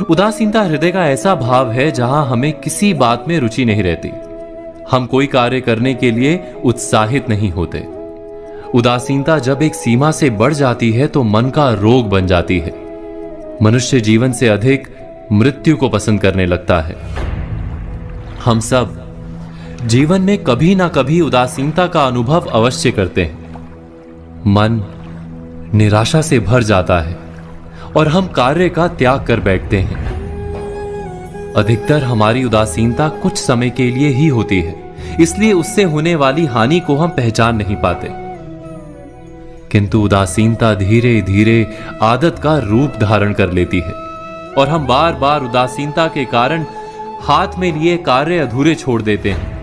उदासीनता हृदय का ऐसा भाव है जहां हमें किसी बात में रुचि नहीं रहती। हम कोई कार्य करने के लिए उत्साहित नहीं होते। उदासीनता जब एक सीमा से बढ़ जाती है तो मन का रोग बन जाती है। मनुष्य जीवन से अधिक मृत्यु को पसंद करने लगता है। हम सब जीवन में कभी ना कभी उदासीनता का अनुभव अवश्य करते हैं। मन निराशा से भर जाता है और हम कार्य का त्याग कर बैठते हैं। अधिकतर हमारी उदासीनता कुछ समय के लिए ही होती है, इसलिए उससे होने वाली हानि को हम पहचान नहीं पाते। किंतु उदासीनता धीरे धीरे आदत का रूप धारण कर लेती है और हम बार बार उदासीनता के कारण हाथ में लिए कार्य अधूरे छोड़ देते हैं।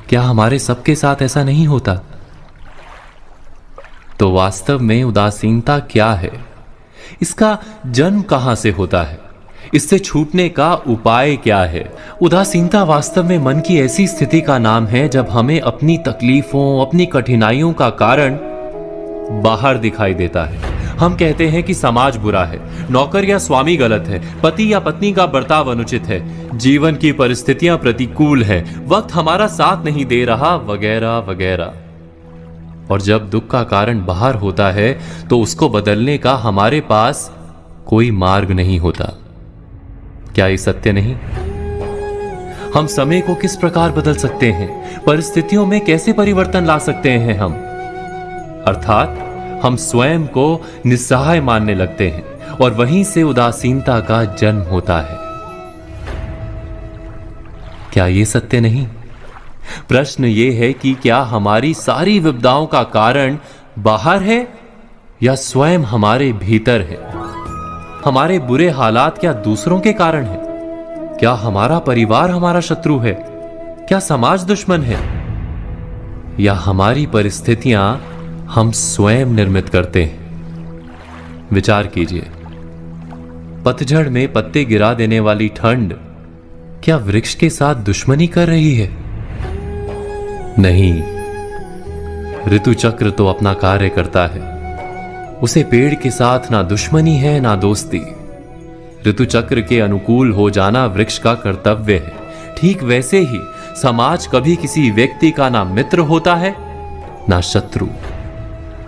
क्या हमारे सबके साथ ऐसा नहीं होता? तो वास्तव में उदासीनता क्या है? इसका जन्म कहां से होता है? इससे छूटने का उपाय क्या है? उदासीनता वास्तव में मन की ऐसी स्थिति का नाम है जब हमें अपनी तकलीफों, अपनी कठिनाइयों का कारण बाहर दिखाई देता है। हम कहते हैं कि समाज बुरा है, नौकर या स्वामी गलत है, पति या पत्नी का बर्ताव अनुचित है, जीवन की परिस्थितियां प्रतिकूल है, वक्त हमारा साथ नहीं दे रहा, वगैरह वगैरह। और जब दुख का कारण बाहर होता है तो उसको बदलने का हमारे पास कोई मार्ग नहीं होता। क्या ये सत्य नहीं? हम समय को किस प्रकार बदल सकते हैं? परिस्थितियों में कैसे परिवर्तन ला सकते हैं हम? अर्थात हम स्वयं को निस्सहाय मानने लगते हैं और वहीं से उदासीनता का जन्म होता है। क्या ये सत्य नहीं? प्रश्न ये है कि क्या हमारी सारी विपदाओं का कारण बाहर है या स्वयं हमारे भीतर है? हमारे बुरे हालात क्या दूसरों के कारण है? क्या हमारा परिवार हमारा शत्रु है? क्या समाज दुश्मन है? या हमारी परिस्थितियां हम स्वयं निर्मित करते हैं? विचार कीजिए। पतझड़ में पत्ते गिरा देने वाली ठंड क्या वृक्ष के साथ दुश्मनी कर रही है? नहीं, ऋतु चक्र तो अपना कार्य करता है। उसे पेड़ के साथ ना दुश्मनी है ना दोस्ती। ऋतु चक्र के अनुकूल हो जाना वृक्ष का कर्तव्य है। ठीक वैसे ही समाज कभी किसी व्यक्ति का ना मित्र होता है ना शत्रु।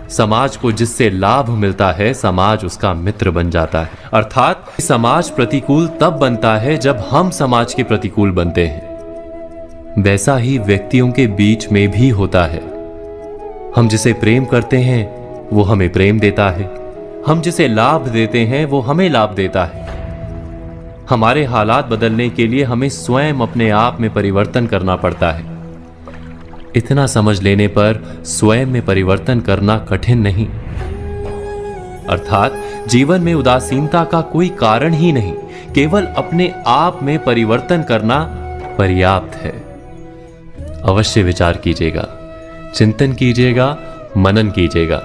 समाज को जिससे लाभ मिलता है, समाज उसका मित्र बन जाता है। अर्थात समाज प्रतिकूल तब बनता है जब हम समाज के प्रतिकूल बनते हैं। वैसा ही व्यक्तियों के बीच में भी होता है। हम जिसे प्रेम करते हैं वो हमें प्रेम देता है, हम जिसे लाभ देते हैं वो हमें लाभ देता है। हमारे हालात बदलने के लिए हमें स्वयं अपने आप में परिवर्तन करना पड़ता है। इतना समझ लेने पर स्वयं में परिवर्तन करना कठिन नहीं। अर्थात जीवन में उदासीनता का कोई कारण ही नहीं, केवल अपने आप में परिवर्तन करना पर्याप्त है। अवश्य विचार कीजिएगा, चिंतन कीजिएगा, मनन कीजिएगा।